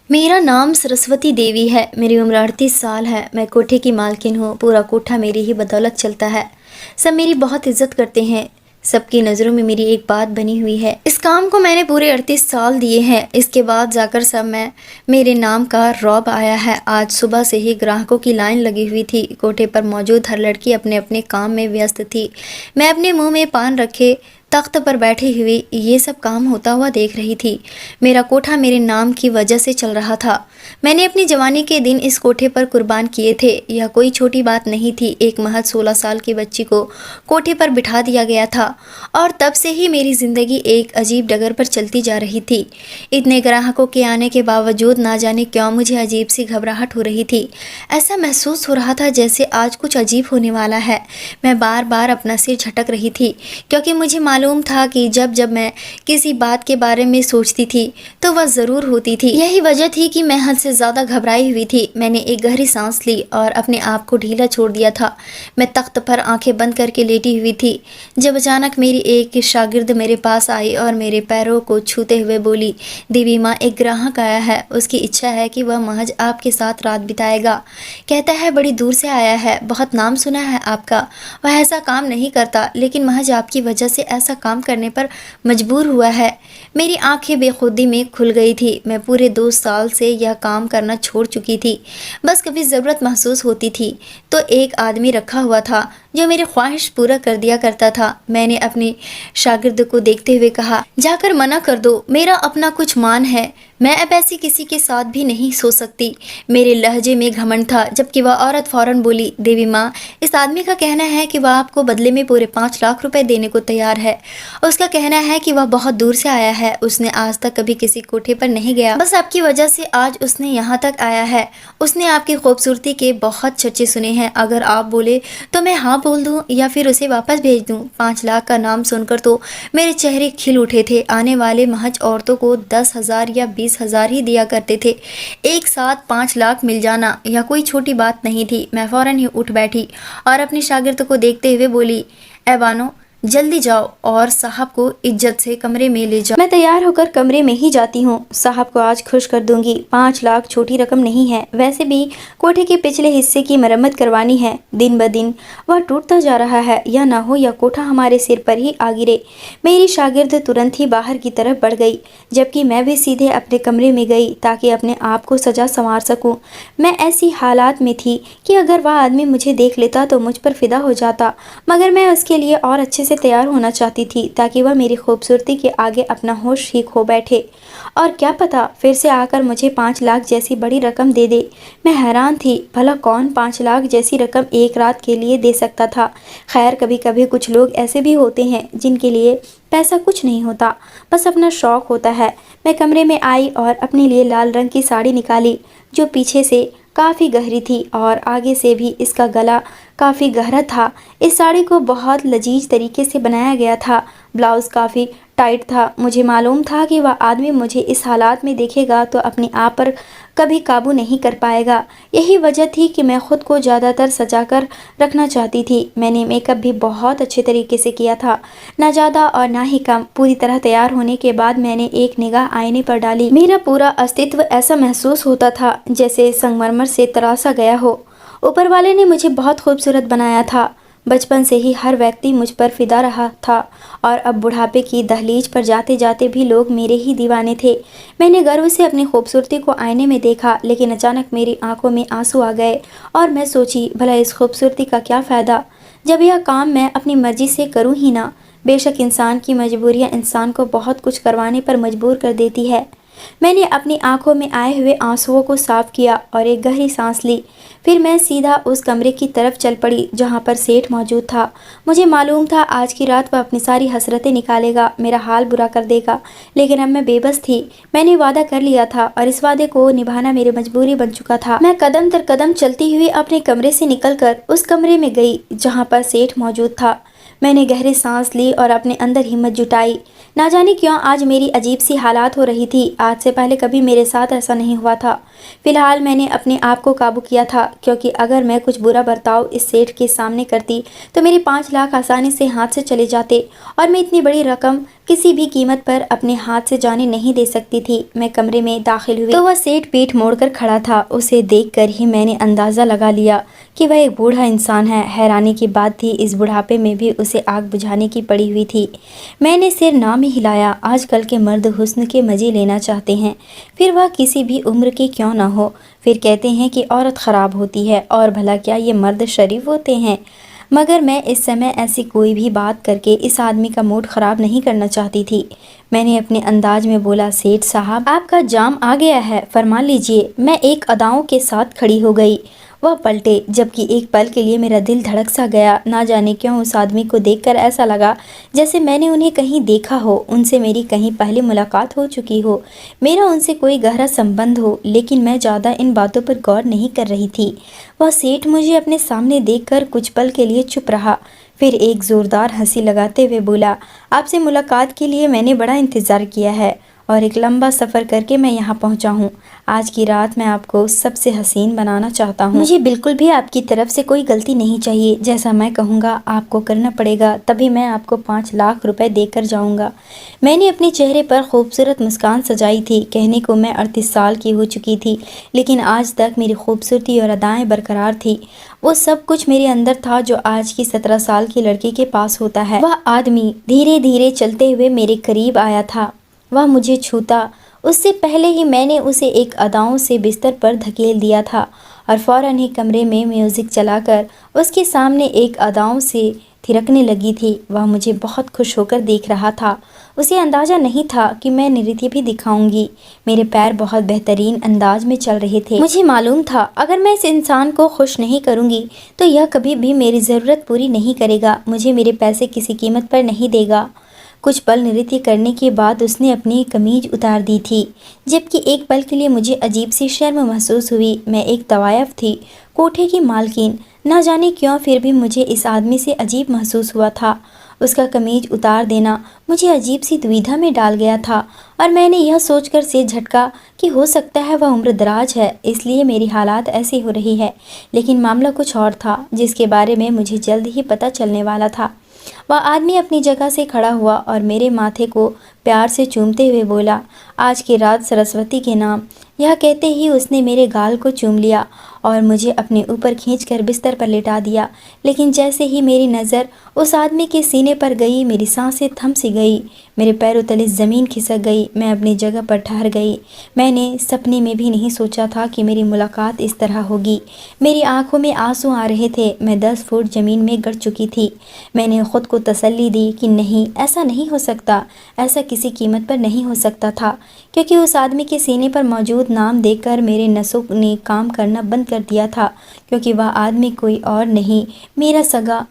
मेरा नाम सरस्वती देवी है। मेरी उम्र 38 साल है। मैं कोठे की मालकिन हूँ। पूरा कोठा मेरी ही बदौलत चलता है। सब मेरी बहुत इज्जत करते हैं। सबकी नज़रों में मेरी एक बात बनी हुई है। इस काम को मैंने पूरे 38 साल दिए हैं। इसके बाद जाकर सब में मेरे नाम का रौब आया है। आज सुबह से ही ग्राहकों की लाइन लगी हुई थी। कोठे पर मौजूद हर लड़की अपने अपने काम में व्यस्त थी। मैं अपने मुंह में पान रखे तख्त पर बैठी हुई ये सब काम होता हुआ देख रही थी। मेरा कोठा मेरे नाम की वजह से चल रहा था। मैंने अपनी जवानी के दिन इस कोठे पर कुर्बान किए थे। यह कोई छोटी बात नहीं थी। एक महज 16 साल की बच्ची को कोठे पर बिठा दिया गया था और तब से ही मेरी ज़िंदगी एक अजीब डगर पर चलती जा रही थी। इतने ग्राहकों के आने के बावजूद ना जाने क्यों मुझे अजीब सी घबराहट हो रही थी। ऐसा महसूस हो रहा था जैसे आज कुछ अजीब होने वाला है। मैं बार बार अपना सिर झटक रही थी क्योंकि मुझे मालूम था कि जब जब मैं किसी बात के बारे में सोचती थी तो वह ज़रूर होती थी। यही वजह थी कि मैं हद से ज़्यादा घबराई हुई थी। मैंने एक गहरी सांस ली और अपने आप को ढीला छोड़ दिया था। मैं तख्त पर आंखें बंद करके लेटी हुई थी जब अचानक मेरी एक शागिर्द मेरे पास आई और मेरे पैरों को छूते हुए बोली, देवी माँ, एक ग्राहक आया है। उसकी इच्छा है कि वह महज आपके साथ रात बिताएगा। कहता है बड़ी दूर से आया है, बहुत नाम सुना है आपका। वह ऐसा काम नहीं करता लेकिन महज आपकी वजह से ऐसा काम करने पर मजबूर हुआ है। मेरी आंखें बेखुदी में खुल गई थी। मैं पूरे 2 साल से यह काम करना छोड़ चुकी थी। बस कभी ज़रूरत महसूस होती थी तो एक आदमी रखा हुआ था जो मेरी ख्वाहिश पूरा कर दिया करता था। मैंने अपनी शागिर्द को देखते हुए कहा, जाकर मना कर दो, मेरा अपना कुछ मान है। मैं अब ऐसी किसी के साथ भी नहीं सो सकती। मेरे लहजे में घमंड था जबकि वह औरत फौरन बोली, देवी माँ, इस आदमी का कहना है कि वह आपको बदले में पूरे 5 लाख रुपए देने को तैयार है। उसका कहना है कि वह बहुत दूर से आया है। उसने आज तक कभी किसी कोठे पर नहीं गया। बस आपकी वजह से आज उसने यहाँ तक आया है। उसने आपकी खूबसूरती के बहुत चर्चे सुने हैं। अगर आप बोले तो मैं हाँ बोल दूँ या फिर उसे वापस भेज दूँ। 5 लाख का नाम सुनकर तो मेरे चेहरे खिल उठे थे। आने वाले महज औरतों को 10,000 या 20,000 ही दिया करते थे। एक साथ 5 लाख मिल जाना यह कोई छोटी बात नहीं थी। मैं फौरन ही उठ बैठी और अपनी शागिर्द को देखते हुए बोली, ए बानो, जल्दी जाओ और साहब को इज्जत से कमरे में ले जाओ। मैं तैयार होकर कमरे में ही जाती हूँ। साहब को आज खुश कर दूंगी। 5 लाख छोटी रकम नहीं है। वैसे भी कोठे के पिछले हिस्से की मरम्मत करवानी है। दिन ब दिन वह टूटता जा रहा है। या ना हो यह कोठा हमारे सिर पर ही आ गिरे। मेरी शागिर्द तुरंत ही बाहर की तरफ बढ़ गई जबकि मैं भी सीधे अपने कमरे में गई ताकि अपने आप को सजा संवार सकूं। मैं ऐसी हालात में थी कि अगर वह आदमी मुझे देख लेता तो मुझ पर फिदा हो जाता, मगर मैं उसके लिए और अच्छे से तैयार होना चाहती थी ताकि वह मेरी खूबसूरती के आगे अपना होश ही खो बैठे। और क्या पता फिर से आकर मुझे 5 लाख जैसी बड़ी रकम दे दे। मैं हैरान थी, भला कौन 5 लाख जैसी रकम एक रात के लिए दे सकता था। खैर, कभी कभी कुछ लोग ऐसे भी होते हैं जिनके लिए पैसा कुछ नहीं होता, बस अपना शौक होता है। मैं कमरे में आई और अपने लिए लाल रंग की साड़ी निकाली जो पीछे से काफ़ी गहरी थी और आगे से भी इसका गला काफ़ी गहरा था। इस साड़ी को बहुत लजीज तरीके से बनाया गया था। ब्लाउज़ काफ़ी टाइट था। मुझे मालूम था कि वह आदमी मुझे इस हालात में देखेगा तो अपने आप पर कभी काबू नहीं कर पाएगा। यही वजह थी कि मैं खुद को ज़्यादातर सजा कर रखना चाहती थी। मैंने मेकअप भी बहुत अच्छे तरीके से किया था, ना ज़्यादा और ना ही कम। पूरी तरह तैयार होने के बाद मैंने एक निगाह आईने पर डाली। मेरा पूरा अस्तित्व ऐसा महसूस होता था जैसे संगमरमर से तराशा गया हो। ऊपर वाले ने मुझे बहुत खूबसूरत बनाया था। बचपन से ही हर व्यक्ति मुझ पर फिदा रहा था और अब बुढ़ापे की दहलीज पर जाते जाते भी लोग मेरे ही दीवाने थे। मैंने गर्व से अपनी खूबसूरती को आईने में देखा लेकिन अचानक मेरी आंखों में आंसू आ गए और मैं सोची, भला इस खूबसूरती का क्या फ़ायदा जब यह काम मैं अपनी मर्जी से करूँ ही ना। बेशक इंसान की मजबूरियाँ इंसान को बहुत कुछ करवाने पर मजबूर कर देती है। मैंने अपनी आंखों में आए हुए आंसुओं को साफ किया और एक गहरी सांस ली। फिर मैं सीधा उस कमरे की तरफ चल पड़ी जहां पर सेठ मौजूद था। मुझे मालूम था आज की रात वह अपनी सारी हसरतें निकालेगा, मेरा हाल बुरा कर देगा, लेकिन अब मैं बेबस थी। मैंने वादा कर लिया था और इस वादे को निभाना मेरी मजबूरी बन चुका था। मैं कदम दर कदम चलती हुई अपने कमरे से निकलकर उस कमरे में गई जहाँ पर सेठ मौजूद था। मैंने गहरी सांस ली और अपने अंदर हिम्मत जुटाई। ना जाने क्यों आज मेरी अजीब सी हालात हो रही थी। आज से पहले कभी मेरे साथ ऐसा नहीं हुआ था। फिलहाल मैंने अपने आप को काबू किया था क्योंकि अगर मैं कुछ बुरा बर्ताव इस सेठ के सामने करती तो मेरे 5 लाख आसानी से हाथ से चले जाते और मैं इतनी बड़ी रकम किसी भी कीमत पर अपने हाथ से जाने नहीं दे सकती थी। मैं कमरे में दाखिल हुई तो वह सेठ पीठ मोड़कर खड़ा था। उसे देखकर ही मैंने अंदाज़ा लगा लिया कि वह एक बूढ़ा इंसान है। हैरानी की बात थी, इस बुढ़ापे में भी उसे आग बुझाने की पड़ी हुई थी। मैंने सिर ना में हिलाया। आजकल के मर्द हुस्न के मज़े लेना चाहते हैं, फिर वह किसी भी उम्र के क्यों ना हो। फिर कहते हैं कि औरत ख़राब होती है, और भला क्या ये मर्द शरीफ होते हैं। मगर मैं इस समय ऐसी कोई भी बात करके इस आदमी का मूड ख़राब नहीं करना चाहती थी। मैंने अपने अंदाज में बोला, सेठ साहब आपका जाम आ गया है, फरमा लीजिए। मैं एक अदाओं के साथ खड़ी हो गई। वह पलटे, जबकि एक पल के लिए मेरा दिल धड़क सा गया। ना जाने क्यों उस आदमी को देखकर ऐसा लगा जैसे मैंने उन्हें कहीं देखा हो, उनसे मेरी कहीं पहले मुलाकात हो चुकी हो, मेरा उनसे कोई गहरा संबंध हो। लेकिन मैं ज़्यादा इन बातों पर गौर नहीं कर रही थी। वह सेठ मुझे अपने सामने देखकर कुछ पल के लिए चुप रहा, फिर एक ज़ोरदार हंसी लगाते हुए बोला, आपसे मुलाकात के लिए मैंने बड़ा इंतज़ार किया है और एक लंबा सफ़र करके मैं यहाँ पहुँचा हूँ। आज की रात मैं आपको सबसे हसीन बनाना चाहता हूँ। मुझे बिल्कुल भी आपकी तरफ से कोई गलती नहीं चाहिए। जैसा मैं कहूँगा आपको करना पड़ेगा, तभी मैं आपको 5 लाख रुपए देकर जाऊँगा। मैंने अपने चेहरे पर खूबसूरत मुस्कान सजाई थी। कहने को मैं 38 साल की हो चुकी थी, लेकिन आज तक मेरी खूबसूरती और अदाएँ बरकरार थी। वो सब कुछ मेरे अंदर था जो आज की 17 साल की लड़की के पास होता है। वह आदमी धीरे धीरे चलते हुए मेरे करीब आया था। वह मुझे छूता उससे पहले ही मैंने उसे एक अदाओं से बिस्तर पर धकेल दिया था और फौरन ही कमरे में म्यूज़िक चलाकर उसके सामने एक अदाओं से थिरकने लगी थी। वह मुझे बहुत खुश होकर देख रहा था। उसे अंदाज़ा नहीं था कि मैं नृत्य भी दिखाऊंगी। मेरे पैर बहुत बेहतरीन अंदाज में चल रहे थे। मुझे मालूम था अगर मैं इस इंसान को खुश नहीं करूंगी तो यह कभी भी मेरी ज़रूरत पूरी नहीं करेगा, मुझे मेरे पैसे किसी कीमत पर नहीं देगा। कुछ पल नृत्य करने के बाद उसने अपनी कमीज उतार दी थी, जबकि एक पल के लिए मुझे अजीब सी शर्म महसूस हुई। मैं एक तवायफ थी, कोठे की मालकिन। न जाने क्यों फिर भी मुझे इस आदमी से अजीब महसूस हुआ था। उसका कमीज उतार देना मुझे अजीब सी दुविधा में डाल गया था और मैंने यह सोचकर सिर झटका कि हो सकता है वह उम्रदराज है, इसलिए मेरी हालात ऐसी हो रही है। लेकिन मामला कुछ और था, जिसके बारे में मुझे जल्द ही पता चलने वाला था। वह आदमी अपनी जगह से खड़ा हुआ और मेरे माथे को प्यार से चूमते हुए बोला, आज की रात सरस्वती के नाम। यह कहते ही उसने मेरे गाल को चूम लिया और मुझे अपने ऊपर खींचकर बिस्तर पर लेटा दिया। लेकिन जैसे ही मेरी नज़र उस आदमी के सीने पर गई, मेरी सांसें थम सी गई, मेरे पैरों तले ज़मीन खिसक गई। मैं अपनी जगह पर ठहर गई। मैंने सपने में भी नहीं सोचा था कि मेरी मुलाकात इस तरह होगी। मेरी आंखों में आंसू आ रहे थे। मैं 10 फुट ज़मीन में गड़ चुकी थी। मैंने खुद को तसल्ली दी कि नहीं, ऐसा नहीं हो सकता, ऐसा किसी कीमत पर नहीं हो सकता था, क्योंकि उस आदमी के सीने पर मौजूद नाम देखकर मेरे नसों ने काम करना बंद कर दिया था। क्योंकि वह आदमी कोई और नहीं, मेरा सगा।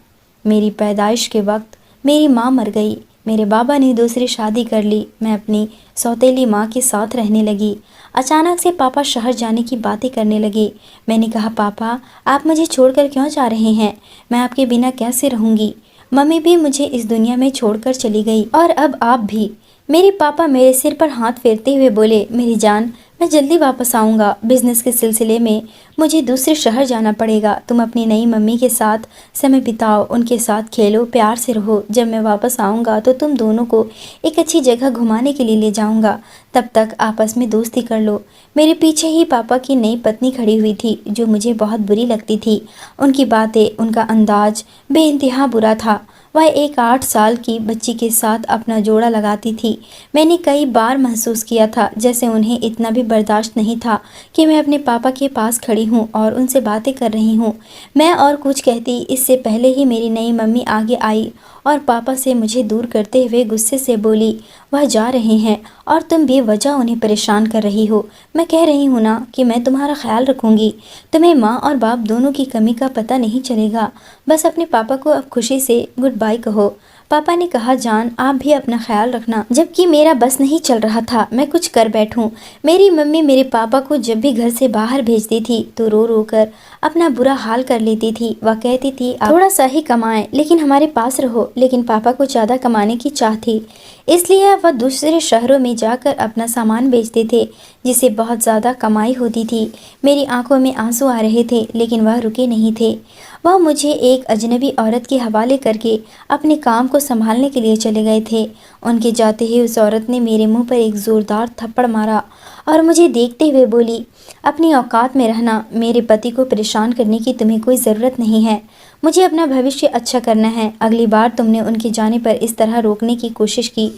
मेरी पैदाइश के वक्त मेरी माँ मर गई। मेरे बाबा ने दूसरी शादी कर ली। मैं अपनी सौतेली माँ के साथ रहने लगी। अचानक से पापा शहर जाने की बातें करने लगे। मैंने कहा, पापा आप मुझे छोड़कर क्यों जा रहे हैं? मैं आपके बिना कैसे रहूँगी? मम्मी भी मुझे इस दुनिया में छोड़कर चली गई और अब आप भी। मेरे पापा मेरे सिर पर हाथ फेरते हुए बोले, मेरी जान, मैं जल्दी वापस आऊँगा। बिजनेस के सिलसिले में मुझे दूसरे शहर जाना पड़ेगा। तुम अपनी नई मम्मी के साथ समय बिताओ, उनके साथ खेलो, प्यार से रहो। जब मैं वापस आऊँगा तो तुम दोनों को एक अच्छी जगह घुमाने के लिए ले जाऊँगा। तब तक आपस में दोस्ती कर लो। मेरे पीछे ही पापा की नई पत्नी खड़ी हुई थी, जो मुझे बहुत बुरी लगती थी। उनकी बातें, उनका अंदाज बेइंतहा बुरा था। वह एक 8 साल की बच्ची के साथ अपना जोड़ा लगाती थी। मैंने कई बार महसूस किया था जैसे उन्हें इतना भी बर्दाश्त नहीं था कि मैं अपने पापा के पास खड़ी हूँ और उनसे बातें कर रही हूँ। मैं और कुछ कहती इससे पहले ही मेरी नई मम्मी आगे आई और पापा से मुझे दूर करते हुए गुस्से से बोली, वह जा रहे हैं और तुम बेवजह उन्हें परेशान कर रही हो। मैं कह रही हूँ ना कि मैं तुम्हारा ख्याल रखूँगी। तुम्हें माँ और बाप दोनों की कमी का पता नहीं चलेगा। बस अपने पापा को अब खुशी से गुड बाय कहो। पापा ने कहा, जान आप भी अपना ख्याल रखना। जबकि मेरा बस नहीं चल रहा था मैं कुछ कर बैठूं। मेरी मम्मी मेरे पापा को जब भी घर से बाहर भेजती थी तो रो रो कर अपना बुरा हाल कर लेती थी। वह कहती थी, आप थोड़ा सा ही कमाएं लेकिन हमारे पास रहो। लेकिन पापा को ज़्यादा कमाने की चाह थी, इसलिए वह दूसरे शहरों में जाकर अपना सामान बेचते थे, जिससे बहुत ज़्यादा कमाई होती थी। मेरी आंखों में आंसू आ रहे थे लेकिन वह रुके नहीं थे। वह मुझे एक अजनबी औरत के हवाले करके अपने काम को संभालने के लिए चले गए थे। उनके जाते ही उस औरत ने मेरे मुंह पर एक ज़ोरदार थप्पड़ मारा और मुझे देखते हुए बोली, अपनी औकात में रहना, मेरे पति को परेशान करने की तुम्हें कोई ज़रूरत नहीं है। मुझे अपना भविष्य अच्छा करना है। अगली बार तुमने उनके जाने पर इस तरह रोकने की कोशिश की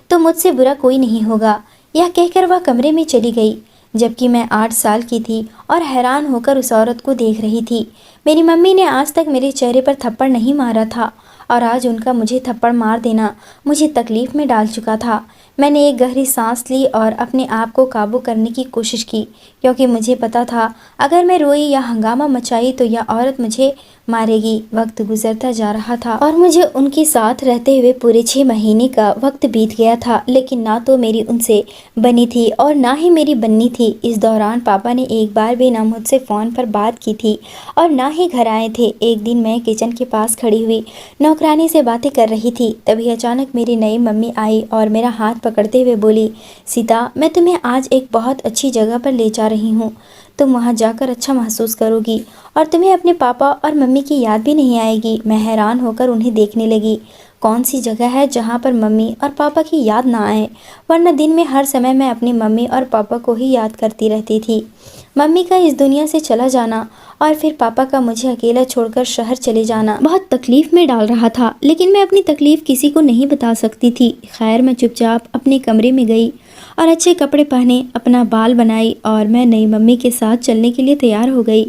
तो मुझसे बुरा कोई नहीं होगा। यह कहकर वह कमरे में चली गई, जबकि मैं 8 साल की थी और हैरान होकर उस औरत को देख रही थी। मेरी मम्मी ने आज तक मेरे चेहरे पर थप्पड़ नहीं मारा था और आज उनका मुझे थप्पड़ मार देना मुझे तकलीफ़ में डाल चुका था। मैंने एक गहरी सांस ली और अपने आप को काबू करने की कोशिश की, क्योंकि मुझे पता था अगर मैं रोई या हंगामा मचाई तो यह औरत मुझे मारेगी। वक्त गुजरता जा रहा था और मुझे उनके साथ रहते हुए पूरे 6 महीने का वक्त बीत गया था, लेकिन ना तो मेरी उनसे बनी थी और ना ही मेरी बननी थी। इस दौरान पापा ने एक बार भी ना मुझसे फ़ोन पर बात की थी और ना ही घर आए थे। एक दिन मैं किचन के पास खड़ी हुई नौकरानी से बातें कर रही थी, तभी अचानक मेरी नई मम्मी आई और मेरा हाथ पकड़ते हुए बोली, सीता, मैं तुम्हें आज एक बहुत अच्छी जगह पर ले जा रही हूँ। तुम वहाँ जाकर अच्छा महसूस करोगी और तुम्हें अपने पापा और मम्मी की याद भी नहीं आएगी। मैं हैरान होकर उन्हें देखने लगी। कौन सी जगह है जहाँ पर मम्मी और पापा की याद ना आए, वरना दिन में हर समय मैं अपनी मम्मी और पापा को ही याद करती रहती थी। मम्मी का इस दुनिया से चला जाना और फिर पापा का मुझे अकेला छोड़कर शहर चले जाना बहुत तकलीफ में डाल रहा था, लेकिन मैं अपनी तकलीफ किसी को नहीं बता सकती थी। खैर, मैं चुपचाप अपने कमरे में गई और अच्छे कपड़े पहने, अपना बाल बनाई और मैं नई मम्मी के साथ चलने के लिए तैयार हो गई।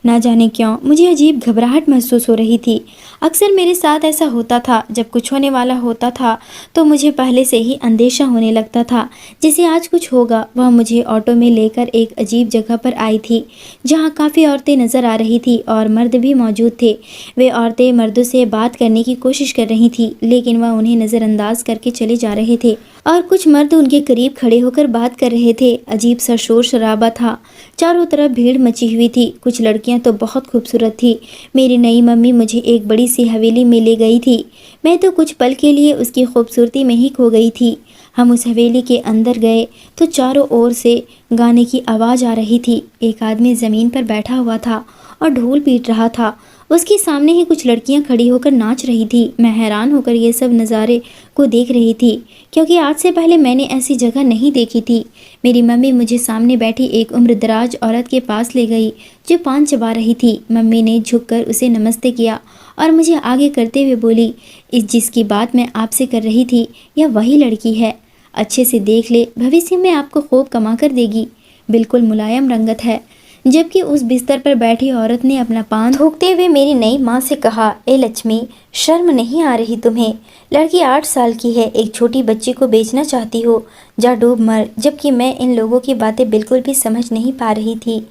ना जाने क्यों मुझे अजीब घबराहट महसूस हो रही थी। अक्सर मेरे साथ ऐसा होता था, जब कुछ होने वाला होता था तो मुझे पहले से ही अंदेशा होने लगता था जैसे आज कुछ होगा। वह मुझे ऑटो में लेकर एक अजीब जगह पर आई थी जहाँ काफ़ी औरतें नज़र आ रही थी और मर्द भी मौजूद थे। वे औरतें मर्दों से बात करने की कोशिश कर रही थी, लेकिन वह उन्हें नज़रअंदाज करके चले जा रहे थे और कुछ मर्द उनके करीब खड़े होकर बात कर रहे थे। अजीब सा शोर शराबा था, चारों तरफ भीड़ मची हुई थी। कुछ लड़कियां तो बहुत खूबसूरत थी। मेरी नई मम्मी मुझे एक बड़ी सी हवेली में ले गई थी। मैं तो कुछ पल के लिए उसकी खूबसूरती में ही खो गई थी। हम उस हवेली के अंदर गए तो चारों ओर से गाने की आवाज़ आ रही थी। एक आदमी ज़मीन पर बैठा हुआ था और ढोल पीट रहा था। उसके सामने ही कुछ लड़कियां खड़ी होकर नाच रही थी। मैं हैरान होकर ये सब नज़ारे को देख रही थी, क्योंकि आज से पहले मैंने ऐसी जगह नहीं देखी थी। मेरी मम्मी मुझे सामने बैठी एक उम्रदराज औरत के पास ले गई जो पान चबा रही थी। मम्मी ने झुककर उसे नमस्ते किया और मुझे आगे करते हुए बोली, इस जिसकी बात मैं आपसे कर रही थी, यह वही लड़की है। अच्छे से देख ले, भविष्य में आपको खूब कमा कर देगी। बिल्कुल मुलायम रंगत है। जबकि उस बिस्तर पर बैठी औरत ने अपना पान थूकते हुए मेरी नई माँ से कहा, ए लक्ष्मी, शर्म नहीं आ रही तुम्हें? लड़की 8 साल की है, एक छोटी बच्ची को बेचना चाहती हो? जा डूब मर। जबकि मैं इन लोगों की बातें बिल्कुल भी समझ नहीं पा रही थी।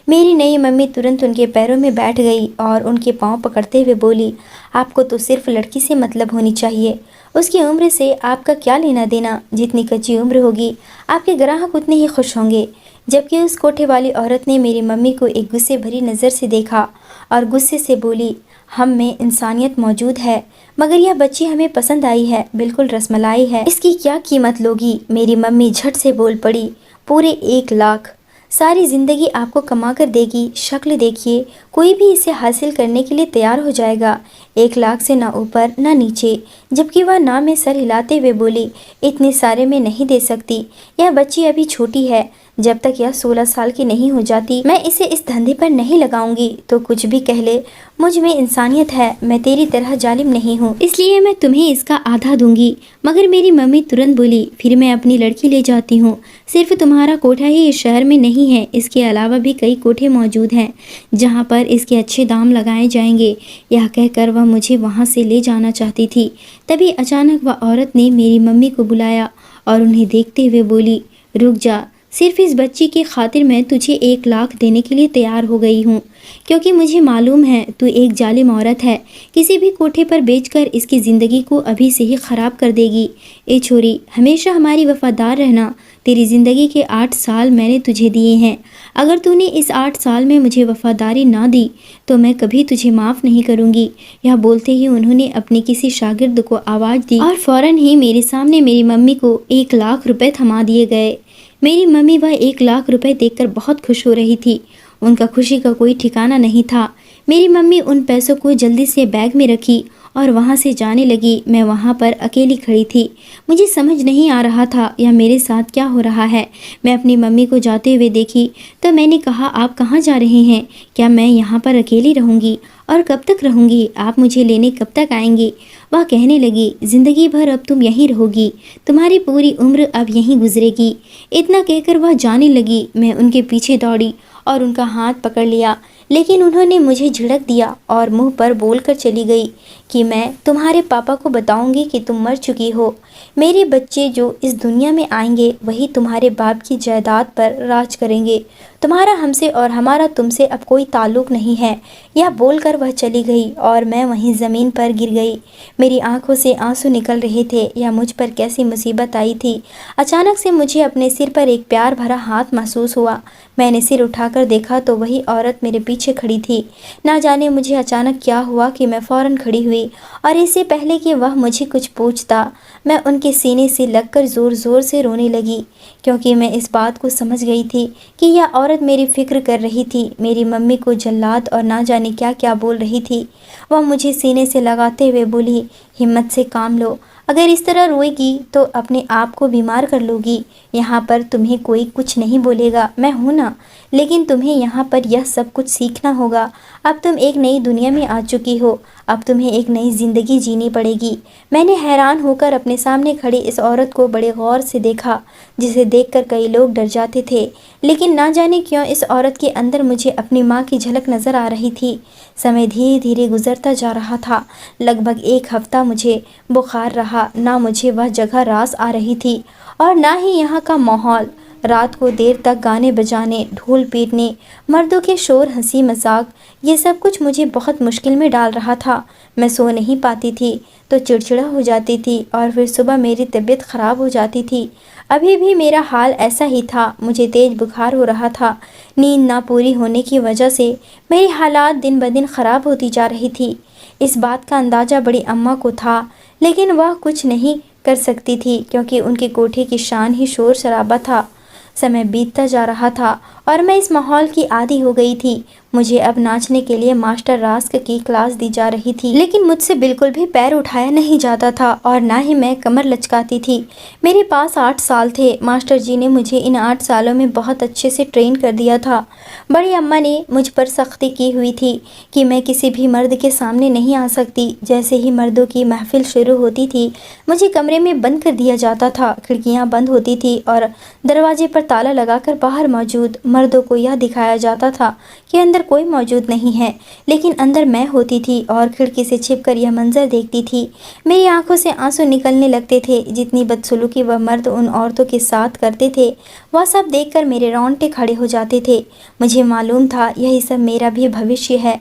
मेरी नई मम्मी तुरंत उनके पैरों में बैठ गई और उनके पाँव पकड़ते हुए बोली, आपको तो सिर्फ लड़की से मतलब होनी चाहिए। उसकी उम्र से आपका क्या लेना देना? जितनी कच्ची उम्र होगी आपके ग्राहक उतने ही खुश होंगे। जबकि उस कोठे वाली औरत ने मेरी मम्मी को एक गुस्से भरी नज़र से देखा और गुस्से से बोली, हम में इंसानियत मौजूद है, मगर यह बच्ची हमें पसंद आई है, बिल्कुल रसमलाई है, इसकी क्या कीमत लोगी? मेरी मम्मी झट से बोल पड़ी, पूरे 1 लाख। सारी ज़िंदगी आपको कमा कर देगी। शक्ल देखिए, कोई भी इसे हासिल करने के लिए तैयार हो जाएगा। 1 लाख से ना ऊपर ना नीचे। जबकि वह ना में सर हिलाते हुए बोली, इतने सारे में नहीं दे सकती, यह बच्ची अभी छोटी है। जब तक यह 16 साल की नहीं हो जाती मैं इसे इस धंधे पर नहीं लगाऊंगी। तो कुछ भी कह ले, मुझ में इंसानियत है, मैं तेरी तरह जालिम नहीं हूँ, इसलिए मैं तुम्हें इसका आधा दूंगी। मगर मेरी मम्मी तुरंत बोली, फिर मैं अपनी लड़की ले जाती हूँ। सिर्फ तुम्हारा कोठा ही इस शहर में नहीं है, इसके अलावा भी कई कोठे मौजूद हैं जहाँ पर इसके अच्छे दाम लगाए जाएंगे। यह कहकर वह मुझे वहाँ से ले जाना चाहती थी। तभी अचानक वह औरत ने मेरी मम्मी को बुलाया और उन्हें देखते हुए बोली, रुक जा, सिर्फ इस बच्ची की खातिर मैं तुझे 1 लाख देने के लिए तैयार हो गई हूँ, क्योंकि मुझे मालूम है तू एक जालिम औरत है। किसी भी कोठे पर बेचकर इसकी ज़िंदगी को अभी से ही ख़राब कर देगी। ए छोरी, हमेशा हमारी वफ़ादार रहना। तेरी ज़िंदगी के 8 साल मैंने तुझे दिए हैं। अगर तूने इस 8 साल में मुझे वफ़ादारी ना दी तो मैं कभी तुझे माफ़ नहीं करूँगी। यह बोलते ही उन्होंने अपने किसी शागिर्द को आवाज़ दी और फ़ौरन ही मेरे सामने मेरी मम्मी को 1 लाख रुपए थमा दिए गए। मेरी मम्मी वह 1 लाख रुपए देखकर बहुत खुश हो रही थी। उनका खुशी का कोई ठिकाना नहीं था। मेरी मम्मी उन पैसों को जल्दी से बैग में रखी और वहाँ से जाने लगी। मैं वहाँ पर अकेली खड़ी थी। मुझे समझ नहीं आ रहा था यह मेरे साथ क्या हो रहा है। मैं अपनी मम्मी को जाते हुए देखी तो मैंने कहा, आप कहाँ जा रहे हैं? क्या मैं यहाँ पर अकेली रहूँगी? और कब तक रहूँगी? आप मुझे लेने कब तक आएंगी? वह कहने लगी, ज़िंदगी भर अब तुम यहीं रहोगी, तुम्हारी पूरी उम्र अब यहीं गुजरेगी। इतना कहकर वह जाने लगी। मैं उनके पीछे दौड़ी और उनका हाथ पकड़ लिया, लेकिन उन्होंने मुझे झिड़क दिया और मुंह पर बोलकर चली गई कि मैं तुम्हारे पापा को बताऊंगी कि तुम मर चुकी हो। मेरे बच्चे जो इस दुनिया में आएंगे वही तुम्हारे बाप की जायदाद पर राज करेंगे। तुम्हारा हमसे और हमारा तुमसे अब कोई ताल्लुक नहीं है। यह बोलकर वह चली गई और मैं वहीं ज़मीन पर गिर गई। मेरी आंखों से आंसू निकल रहे थे। यह मुझ पर कैसी मुसीबत आई थी। अचानक से मुझे अपने सिर पर एक प्यार भरा हाथ महसूस हुआ। मैंने सिर उठाकर देखा तो वही औरत मेरे पीछे खड़ी थी। ना जाने मुझे अचानक क्या हुआ कि मैं फ़ौरन खड़ी हुई और इससे पहले कि वह मुझे कुछ पूछता, मैं उनके सीने से लगकर ज़ोर ज़ोर से रोने लगी, क्योंकि मैं इस बात को समझ गई थी कि यह औरत मेरी फ़िक्र कर रही थी। मेरी मम्मी को जल्लाद और ना जाने क्या क्या बोल रही थी। वह मुझे सीने से लगाते हुए बोली, हिम्मत से काम लो, अगर इस तरह रोएगी तो अपने आप को बीमार कर लोगी। यहाँ पर तुम्हें कोई कुछ नहीं बोलेगा, मैं हूँ ना। लेकिन तुम्हें यहाँ पर यह सब कुछ सीखना होगा। अब तुम एक नई दुनिया में आ चुकी हो, अब तुम्हें एक नई ज़िंदगी जीनी पड़ेगी। मैंने हैरान होकर अपने सामने खड़ी इस औरत को बड़े गौर से देखा, जिसे देखकर कई लोग डर जाते थे, लेकिन ना जाने क्यों इस औरत के अंदर मुझे अपनी माँ की झलक नज़र आ रही थी। समय धीरे धीरे गुजरता जा रहा था। लगभग एक हफ्ता मुझे बुखार रहा। ना मुझे वह जगह रास आ रही थी और ना ही यहाँ का माहौल। रात को देर तक गाने बजाने, ढोल पीटने, मर्दों के शोर, हंसी मजाक, ये सब कुछ मुझे बहुत मुश्किल में डाल रहा था। मैं सो नहीं पाती थी तो चिड़चिड़ा हो जाती थी और फिर सुबह मेरी तबीयत ख़राब हो जाती थी। अभी भी मेरा हाल ऐसा ही था। मुझे तेज़ बुखार हो रहा था। नींद ना पूरी होने की वजह से मेरी हालात दिन ब दिन ख़राब होती जा रही थी। इस बात का अंदाज़ा बड़ी अम्मा को था, लेकिन वह कुछ नहीं कर सकती थी, क्योंकि उनके कोठे की शान ही शोर शराबा था। समय बीतता जा रहा था और मैं इस माहौल की आदी हो गई थी। मुझे अब नाचने के लिए मास्टर रास्क की क्लास दी जा रही थी, लेकिन मुझसे बिल्कुल भी पैर उठाया नहीं जाता था और ना ही मैं कमर लचकाती थी। मेरे पास 8 साल थे। मास्टर जी ने मुझे इन 8 सालों में बहुत अच्छे से ट्रेन कर दिया था। बड़ी अम्मा ने मुझ पर सख्ती की हुई थी कि मैं किसी भी मर्द के सामने नहीं आ सकती। जैसे ही मर्दों की महफिल शुरू होती थी, मुझे कमरे में बंद कर दिया जाता था। खिड़कियां बंद होती थी और दरवाजे पर ताला लगाकर बाहर मौजूद मर्दों को यह दिखाया जाता था कि अंदर कोई मौजूद नहीं है, लेकिन अंदर मैं होती थी और खिड़की से छिपकर यह मंजर देखती थी। मेरी आंखों से आंसू निकलने लगते थे। जितनी बदसलूकी वह मर्द उन औरतों के साथ करते थे, वह सब देखकर मेरे रोंगटे खड़े हो जाते थे। मुझे मालूम था यही सब मेरा भी भविष्य है,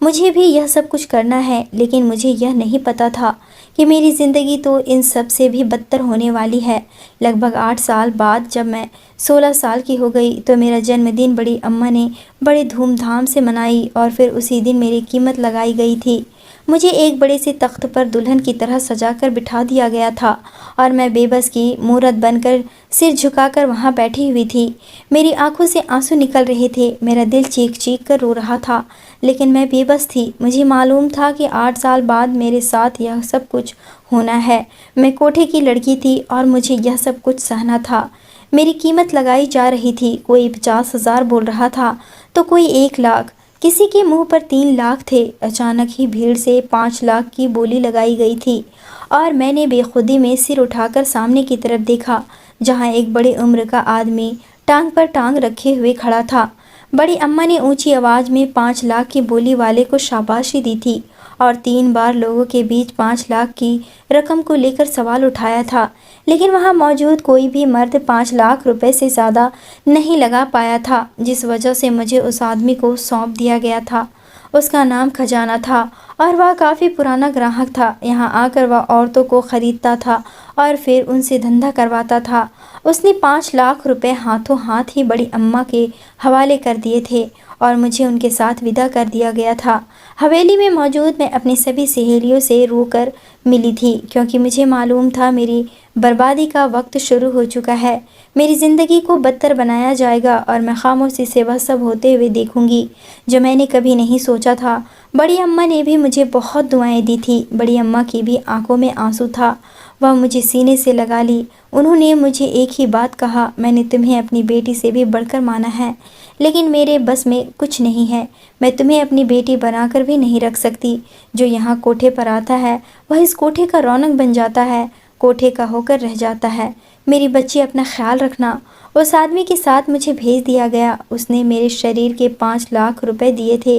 मुझे भी यह सब कुछ करना है, लेकिन मुझे यह नहीं पता था कि मेरी ज़िंदगी तो इन सब से भी बदतर होने वाली है। लगभग 8 साल बाद जब मैं 16 साल की हो गई तो मेरा जन्मदिन बड़ी अम्मा ने बड़े धूमधाम से मनाई और फिर उसी दिन मेरी कीमत लगाई गई थी। मुझे एक बड़े से तख्त पर दुल्हन की तरह सजाकर बिठा दिया गया था और मैं बेबस की मूरत बनकर सिर झुकाकर वहाँ बैठी हुई थी। मेरी आंखों से आंसू निकल रहे थे। मेरा दिल चीख चीख कर रो रहा था, लेकिन मैं बेबस थी। मुझे मालूम था कि 8 साल बाद मेरे साथ यह सब कुछ होना है। मैं कोठे की लड़की थी और मुझे यह सब कुछ सहना था। मेरी कीमत लगाई जा रही थी। कोई 50,000 बोल रहा था तो कोई 1 लाख, किसी के मुंह पर 3 लाख थे। अचानक ही भीड़ से 5 लाख की बोली लगाई गई थी और मैंने बेखुदी में सिर उठाकर सामने की तरफ देखा, जहां एक बड़ी उम्र का आदमी टांग पर टांग रखे हुए खड़ा था। बड़ी अम्मा ने ऊंची आवाज़ में 5 लाख की बोली वाले को शाबाशी दी थी और 3 बार लोगों के बीच 5 लाख की रकम को लेकर सवाल उठाया था, लेकिन वहां मौजूद कोई भी मर्द 5 लाख रुपए से ज़्यादा नहीं लगा पाया था, जिस वजह से मुझे उस आदमी को सौंप दिया गया था। उसका नाम खजाना था और वह काफ़ी पुराना ग्राहक था। यहाँ आकर वह औरतों को ख़रीदता था और फिर उनसे धंधा करवाता था उसने 5 लाख रुपए हाथों हाथ ही बड़ी अम्मा के हवाले कर दिए थे और मुझे उनके साथ विदा कर दिया गया था। हवेली में मौजूद मैं अपनी सभी सहेलियों से रोकर मिली थी, क्योंकि मुझे मालूम था मेरी बर्बादी का वक्त शुरू हो चुका है। मेरी ज़िंदगी को बदतर बनाया जाएगा और मैं खामोशी से वह सब होते हुए देखूंगी जो मैंने कभी नहीं सोचा था। बड़ी अम्मा ने भी मुझे बहुत दुआएं दी थी। बड़ी अम्मा की भी आंखों में आंसू था। वह मुझे सीने से लगा ली। उन्होंने मुझे एक ही बात कहा, मैंने तुम्हें अपनी बेटी से भी बढ़कर माना है, लेकिन मेरे बस में कुछ नहीं है। मैं तुम्हें अपनी बेटी बनाकर भी नहीं रख सकती। जो यहाँ कोठे पर आता है वह इस कोठे का रौनक बन जाता है, कोठे का होकर रह जाता है। मेरी बच्ची, अपना ख्याल रखना। उस आदमी के साथ मुझे भेज दिया गया। उसने मेरे शरीर के 5 लाख रुपए दिए थे।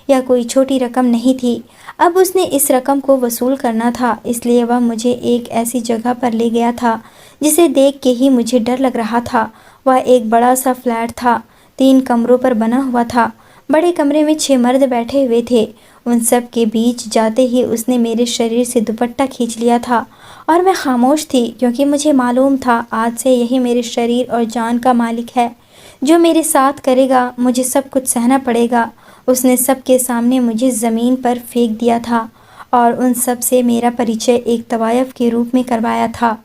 यह कोई छोटी रकम नहीं थी। अब उसने इस रकम को वसूल करना था, इसलिए वह मुझे एक ऐसी जगह पर ले गया था जिसे देख के ही मुझे डर लग रहा था। वह एक बड़ा सा फ्लैट था, 3 कमरों पर बना हुआ था। बड़े कमरे में 6 मर्द बैठे हुए थे। उन सब के बीच जाते ही उसने मेरे शरीर से दुपट्टा खींच लिया था और मैं खामोश थी, क्योंकि मुझे मालूम था आज से यही मेरे शरीर और जान का मालिक है। जो मेरे साथ करेगा मुझे सब कुछ सहना पड़ेगा। उसने सबके सामने मुझे ज़मीन पर फेंक दिया था और उन सब से मेरा परिचय एक तवायफ के रूप में करवाया था।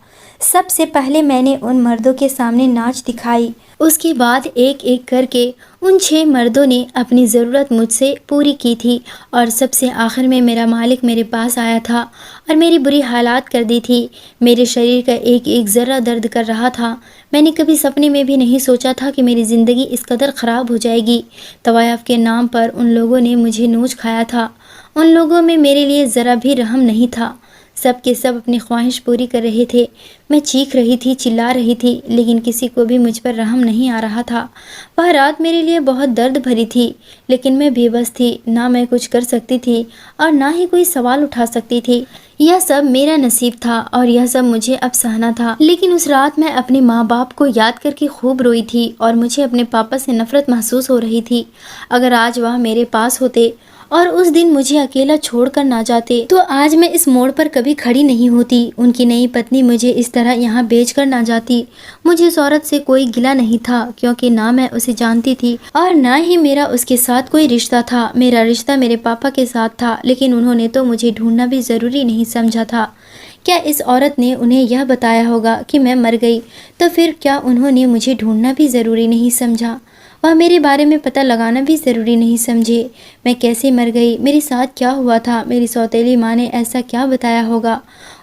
सबसे पहले मैंने उन मर्दों के सामने नाच दिखाई। उसके बाद एक एक करके उन 6 मर्दों ने अपनी ज़रूरत मुझसे पूरी की थी और सबसे आखिर में मेरा मालिक मेरे पास आया था और मेरी बुरी हालात कर दी थी। मेरे शरीर का एक एक ज़र्रा दर्द कर रहा था। मैंने कभी सपने में भी नहीं सोचा था कि मेरी ज़िंदगी इस कदर ख़राब हो जाएगी। तवायफ के नाम पर उन लोगों ने मुझे नोच खाया था। उन लोगों में मेरे लिए ज़रा भी रहम नहीं था। सब के सब अपनी ख्वाहिश पूरी कर रहे थे। मैं चीख रही थी, चिल्ला रही थी, लेकिन किसी को भी मुझ पर रहम नहीं आ रहा था। वह रात मेरे लिए बहुत दर्द भरी थी, लेकिन मैं बेबस थी। ना मैं कुछ कर सकती थी और ना ही कोई सवाल उठा सकती थी। यह सब मेरा नसीब था और यह सब मुझे अब सहना था। लेकिन उस रात मैं अपने माँ बाप को याद करके खूब रोई थी और मुझे अपने पापा से नफरत महसूस हो रही थी। अगर आज वह मेरे पास होते और उस दिन मुझे अकेला छोड़कर ना जाते, तो आज मैं इस मोड़ पर कभी खड़ी नहीं होती। उनकी नई पत्नी मुझे इस तरह यहाँ बेच कर ना जाती। मुझे उस औरत से कोई गिला नहीं था, क्योंकि ना मैं उसे जानती थी और ना ही मेरा उसके साथ कोई रिश्ता था। मेरा रिश्ता मेरे पापा के साथ था, लेकिन उन्होंने तो मुझे ढूंढना भी ज़रूरी नहीं समझा था। क्या इस औरत ने उन्हें यह बताया होगा कि मैं मर गई? तो फिर क्या उन्होंने मुझे ढूंढना भी ज़रूरी नहीं समझा? वह मेरे बारे में पता लगाना भी ज़रूरी नहीं समझे। मैं कैसे मर गई, मेरे साथ क्या हुआ था, मेरी सौतेली माँ ने ऐसा क्या बताया होगा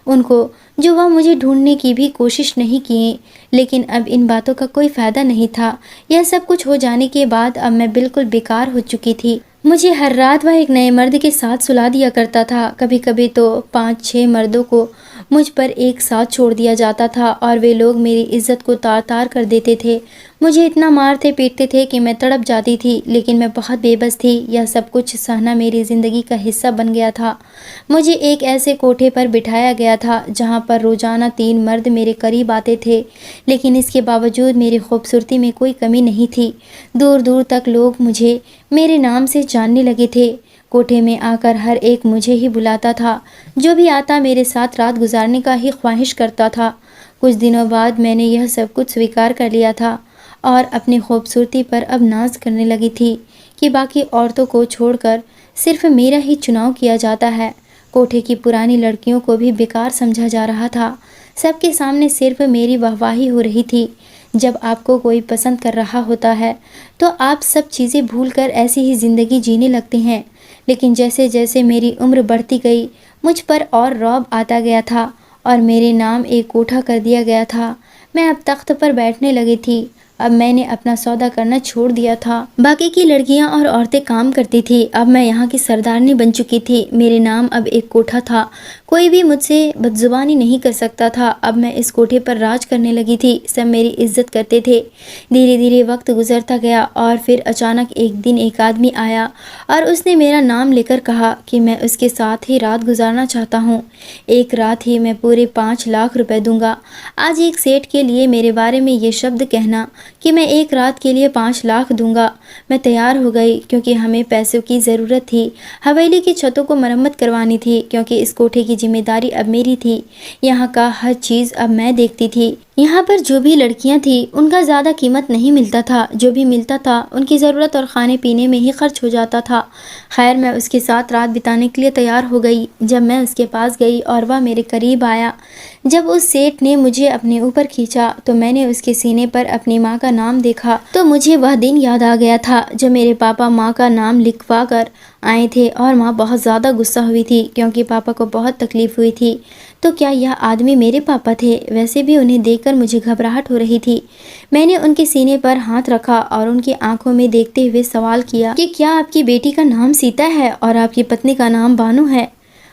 उनको जो वह मुझे ढूंढने की भी कोशिश नहीं किए। लेकिन अब इन बातों का कोई फ़ायदा नहीं था। यह सब कुछ हो जाने के बाद अब मैं बिल्कुल बेकार हो चुकी थी। मुझे हर रात वह एक नए मर्द के साथ सुला दिया करता था। कभी कभी तो 5-6 मर्दों को मुझ पर एक साथ छोड़ दिया जाता था और वे लोग मेरी इज्जत को तार तार कर देते थे। मुझे इतना मारते पीटते थे कि मैं तड़प जाती थी, लेकिन मैं बहुत बेबस थी। यह सब कुछ सहना मेरी ज़िंदगी का हिस्सा बन गया था। मुझे एक ऐसे कोठे पर बिठाया गया था जहाँ पर रोज़ाना 3 मर्द मेरे करीब आते थे, लेकिन इसके बावजूद मेरी खूबसूरती में कोई कमी नहीं थी। दूर दूर तक लोग मुझे मेरे नाम से जानने लगे थे। कोठे में आकर हर एक मुझे ही बुलाता था। जो भी आता मेरे साथ रात गुजारने का ही ख्वाहिश करता था। कुछ दिनों बाद मैंने यह सब कुछ स्वीकार कर लिया था और अपनी खूबसूरती पर अब नाज करने लगी थी कि बाकी औरतों को छोड़कर सिर्फ मेरा ही चुनाव किया जाता है। कोठे की पुरानी लड़कियों को भी बेकार समझा जा रहा था। सबके सामने सिर्फ मेरी वाहवाही हो रही थी। जब आपको कोई पसंद कर रहा होता है तो आप सब चीज़ें भूलकर ऐसी ही ज़िंदगी जीने लगते हैं। लेकिन जैसे जैसे मेरी उम्र बढ़ती गई, मुझ पर और रौब आता गया था और मेरे नाम एक कोठा कर दिया गया था। मैं अब तख्त पर बैठने लगी थी। अब मैंने अपना सौदा करना छोड़ दिया था। बाकी की लड़कियां और औरतें काम करती थी। अब मैं यहाँ की सरदारनी बन चुकी थी। मेरे नाम अब एक कोठा था। कोई भी मुझसे बदजुबानी नहीं कर सकता था। अब मैं इस कोठे पर राज करने लगी थी। सब मेरी इज्जत करते थे। धीरे धीरे वक्त गुजरता गया और फिर अचानक एक दिन एक आदमी आया और उसने मेरा नाम लेकर कहा कि मैं उसके साथ ही रात गुजारना चाहता हूँ। एक रात ही मैं पूरे 5 लाख रुपए दूंगा। आज एक सेठ के लिए मेरे बारे में ये शब्द कहना कि मैं एक रात के लिए 5 लाख दूंगा। मैं तैयार हो गई, क्योंकि हमें पैसों की ज़रूरत थी। हवेली की छतों को मरम्मत करवानी थी, क्योंकि इस कोठे की जिम्मेदारी अब मेरी थी। यहाँ का हर चीज़ अब मैं देखती थी। यहाँ पर जो भी लड़कियाँ थी उनका ज़्यादा कीमत नहीं मिलता था, जो भी मिलता था उनकी ज़रूरत और खाने पीने में ही खर्च हो जाता था। खैर मैं उसके साथ रात बिताने के लिए तैयार हो गई। जब मैं उसके पास गई और वह मेरे करीब आया, जब उस सेठ ने मुझे अपने ऊपर खींचा तो मैंने उसके सीने पर अपनी माँ का नाम देखा तो मुझे वह दिन याद आ गया था जब मेरे पापा माँ का नाम लिखवा कर आए थे और माँ बहुत ज़्यादा गुस्सा हुई थी क्योंकि पापा को बहुत तकलीफ़ हुई थी। तो क्या यह आदमी मेरे पापा थे? वैसे भी उन्हें देखकर मुझे घबराहट हो रही थी। मैंने उनके सीने पर हाथ रखा और उनकी आंखों में देखते हुए सवाल किया कि क्या आपकी बेटी का नाम सीता है और आपकी पत्नी का नाम बानू है?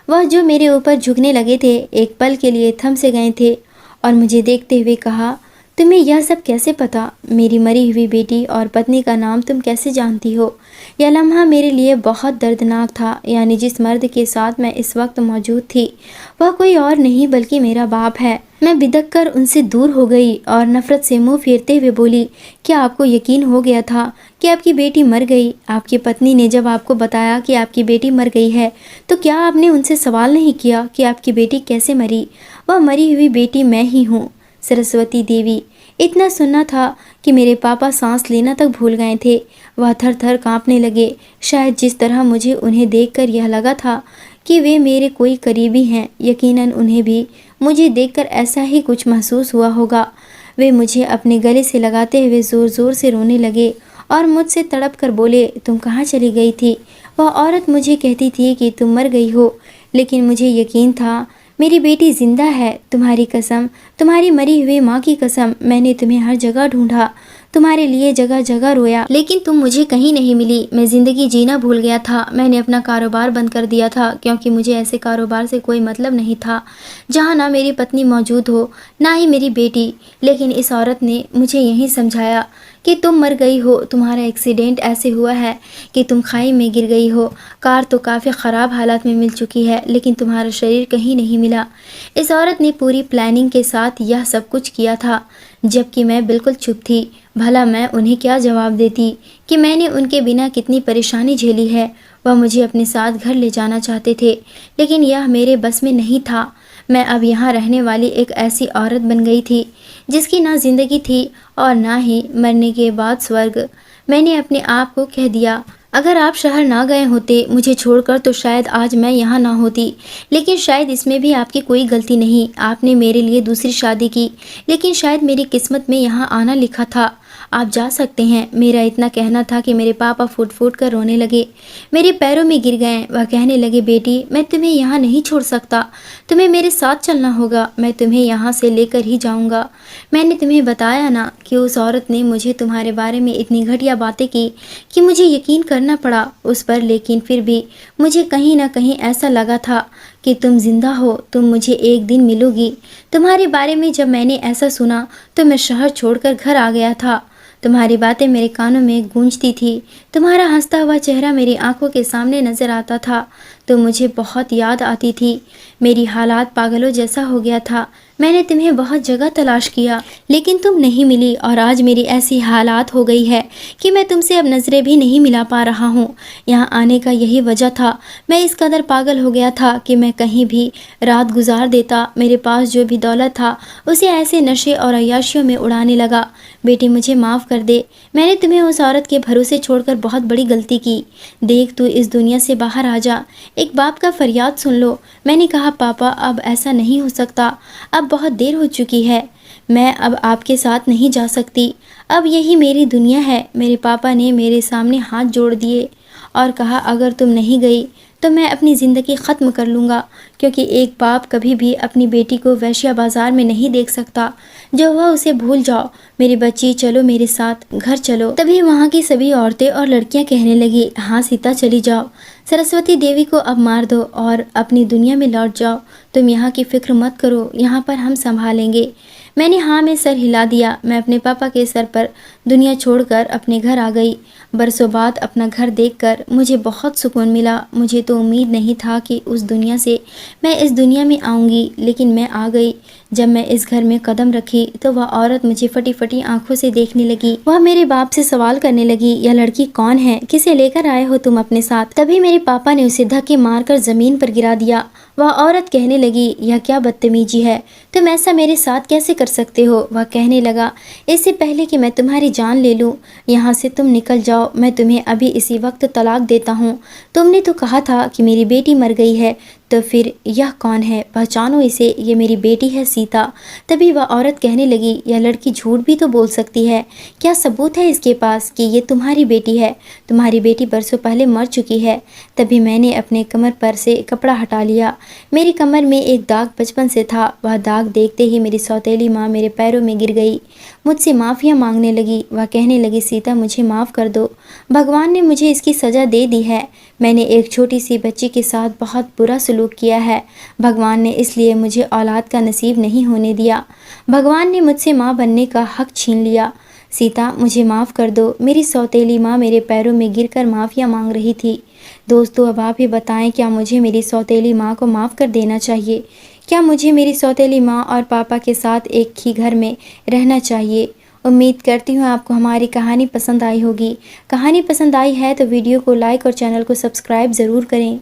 वह जो मेरे ऊपर झुकने लगे थे, एक पल के लिए थम से गए थे और मुझे देखते हुए कहा, तुम्हें यह सब कैसे पता? मेरी मरी हुई बेटी और पत्नी का नाम तुम कैसे जानती हो? यह लम्हा मेरे लिए बहुत दर्दनाक था। यानी जिस मर्द के साथ मैं इस वक्त मौजूद थी वह कोई और नहीं बल्कि मेरा बाप है। मैं बिदक कर उनसे दूर हो गई और नफरत से मुंह फेरते हुए बोली, क्या आपको यकीन हो गया था कि आपकी बेटी मर गई? आपकी पत्नी ने जब आपको बताया कि आपकी बेटी मर गई है तो क्या आपने उनसे सवाल नहीं किया कि आपकी बेटी कैसे मरी? वह मरी हुई बेटी मैं ही हूँ, सरस्वती देवी। इतना सुनना था कि मेरे पापा सांस लेना तक भूल गए थे। वह थर थर कांपने लगे। शायद जिस तरह मुझे उन्हें देखकर यह लगा था कि वे मेरे कोई करीबी हैं, यकीनन उन्हें भी मुझे देखकर ऐसा ही कुछ महसूस हुआ होगा। वे मुझे अपने गले से लगाते हुए ज़ोर ज़ोर से रोने लगे और मुझसे तड़प कर बोले, तुम कहाँ चली गई थी? वह औरत मुझे कहती थी कि तुम मर गई हो, लेकिन मुझे यकीन था मेरी बेटी जिंदा है। तुम्हारी कसम, तुम्हारी मरी हुई माँ की कसम, मैंने तुम्हें हर जगह ढूंढा, तुम्हारे लिए जगह जगह रोया, लेकिन तुम मुझे कहीं नहीं मिली। मैं जिंदगी जीना भूल गया था। मैंने अपना कारोबार बंद कर दिया था क्योंकि मुझे ऐसे कारोबार से कोई मतलब नहीं था जहाँ ना मेरी पत्नी मौजूद हो ना ही मेरी बेटी। लेकिन इस औरत ने मुझे यही समझाया कि तुम मर गई हो, तुम्हारा एक्सीडेंट ऐसे हुआ है कि तुम खाई में गिर गई हो। कार तो काफ़ी ख़राब हालत में मिल चुकी है लेकिन तुम्हारा शरीर कहीं नहीं मिला। इस औरत ने पूरी प्लानिंग के साथ यह सब कुछ किया था, जबकि मैं बिल्कुल चुप थी। भला मैं उन्हें क्या जवाब देती कि मैंने उनके बिना कितनी परेशानी झेली है। वह मुझे अपने साथ घर ले जाना चाहते थे लेकिन यह मेरे बस में नहीं था। मैं अब यहाँ रहने वाली एक ऐसी औरत बन गई थी जिसकी ना जिंदगी थी और ना ही मरने के बाद स्वर्ग। मैंने अपने आप को कह दिया, अगर आप शहर ना गए होते मुझे छोड़कर तो शायद आज मैं यहाँ ना होती। लेकिन शायद इसमें भी आपकी कोई गलती नहीं। आपने मेरे लिए दूसरी शादी की, लेकिन शायद मेरी किस्मत में यहाँ आना लिखा था। आप जा सकते हैं। मेरा इतना कहना था कि मेरे पापा फूट फूट कर रोने लगे, मेरे पैरों में गिर गए। वह कहने लगे, बेटी मैं तुम्हें यहाँ नहीं छोड़ सकता, तुम्हें मेरे साथ चलना होगा, मैं तुम्हें यहाँ से लेकर ही जाऊँगा। मैंने तुम्हें बताया ना कि उस औरत ने मुझे तुम्हारे बारे में इतनी घटिया बातें की कि मुझे यकीन करना पड़ा उस पर। लेकिन फिर भी मुझे कहीं ना कहीं ऐसा लगा था कि तुम जिंदा हो, तुम मुझे एक दिन मिलोगी। तुम्हारे बारे में जब मैंने ऐसा सुना तो मैं शहर छोड़कर घर आ गया था। तुम्हारी बातें मेरे कानों में गूंजती थी, तुम्हारा हंसता हुआ चेहरा मेरी आंखों के सामने नजर आता था तो मुझे बहुत याद आती थी। मेरी हालात पागलों जैसा हो गया था। मैंने तुम्हें बहुत जगह तलाश किया लेकिन तुम नहीं मिली और आज मेरी ऐसी हालात हो गई है कि मैं तुमसे अब नज़रें भी नहीं मिला पा रहा हूँ। यहाँ आने का यही वजह था। मैं इस कदर पागल हो गया था कि मैं कहीं भी रात गुजार देता। मेरे पास जो भी दौलत था उसे ऐसे नशे और अय्याशियों में उड़ाने लगा। बेटी मुझे माफ़ कर दे, मैंने तुम्हें उस औरत के भरोसे छोड़कर बहुत बड़ी गलती की। देख तू इस दुनिया से बाहर आ जा, एक बाप का फरियाद सुन लो। मैंने कहा, पापा अब ऐसा नहीं हो सकता, अब बहुत देर हो चुकी है, मैं अब आपके साथ नहीं जा सकती, अब यही मेरी दुनिया है। मेरे पापा ने मेरे सामने हाथ जोड़ दिए और कहा, अगर तुम नहीं गई तो मैं अपनी ज़िंदगी ख़त्म कर लूँगा, क्योंकि एक बाप कभी भी अपनी बेटी को वैश्या बाज़ार में नहीं देख सकता। जो हुआ उसे भूल जाओ। मेरी बच्ची चलो मेरे साथ, घर चलो। तभी वहाँ की सभी औरतें और लड़कियाँ कहने लगी, हाँ सीता चली जाओ, सरस्वती देवी को अब मार दो और अपनी दुनिया में लौट जाओ। तुम यहाँ की फ़िक्र मत करो, यहाँ पर हम संभालेंगे। मैंने हाँ में सर हिला दिया। मैं अपने पापा के सर पर दुनिया छोड़कर अपने घर आ गई। बरसों बाद अपना घर देखकर मुझे बहुत सुकून मिला। मुझे तो उम्मीद नहीं था कि उस दुनिया से मैं इस दुनिया में आऊँगी, लेकिन मैं आ गई। जब मैं इस घर में कदम रखी तो वह औरत मुझे फटी फटी आंखों से देखने लगी। वह मेरे बाप से सवाल करने लगी, यह लड़की कौन है, किसे लेकर आए हो तुम अपने साथ? तभी मेरे पापा ने उसे धक्के मारकर जमीन पर गिरा दिया वह औरत कहने लगी, यह क्या बदतमीजी है, तुम ऐसा मेरे साथ कैसे कर सकते हो। वह कहने लगा, इससे पहले कि मैं तुम्हारी जान ले लूँ, यहाँ से तुम निकल जाओ, मैं तुम्हें अभी इसी वक्त तलाक देता हूँ। तुमने तो कहा था कि मेरी बेटी मर गई है, तो फिर यह कौन है, पहचानो इसे, ये मेरी बेटी है सीता। तभी वह औरत कहने लगी, यह लड़की झूठ भी तो बोल सकती है, क्या सबूत है इसके पास कि ये तुम्हारी बेटी है। तुम्हारी बेटी बरसों पहले मर चुकी है। तभी मैंने अपने कमर पर से कपड़ा हटा लिया। मेरी कमर में एक दाग बचपन से था। वह दाग देखते ही मेरी सौतेली माँ मेरे पैरों में गिर गई, मुझसे माफ़िया मांगने लगी। वह कहने लगी, सीता मुझे माफ़ कर दो, भगवान ने मुझे इसकी सज़ा दे दी है। मैंने एक छोटी सी बच्ची के साथ बहुत बुरा सलूक किया है। भगवान ने इसलिए मुझे औलाद का नसीब नहीं होने दिया। भगवान ने मुझसे माँ बनने का हक छीन लिया। सीता मुझे माफ़ कर दो। मेरी सौतेली माँ मेरे पैरों में गिरकर माफ़िया मांग रही थी। दोस्तों, अब आप ही बताएं, क्या मुझे मेरी सौतेली माँ को माफ़ कर देना चाहिए? क्या मुझे मेरी सौतेली माँ और पापा के साथ एक ही घर में रहना चाहिए? उम्मीद करती हूँ आपको हमारी कहानी पसंद आई होगी। कहानी पसंद आई है तो वीडियो को लाइक और चैनल को सब्सक्राइब ज़रूर करें।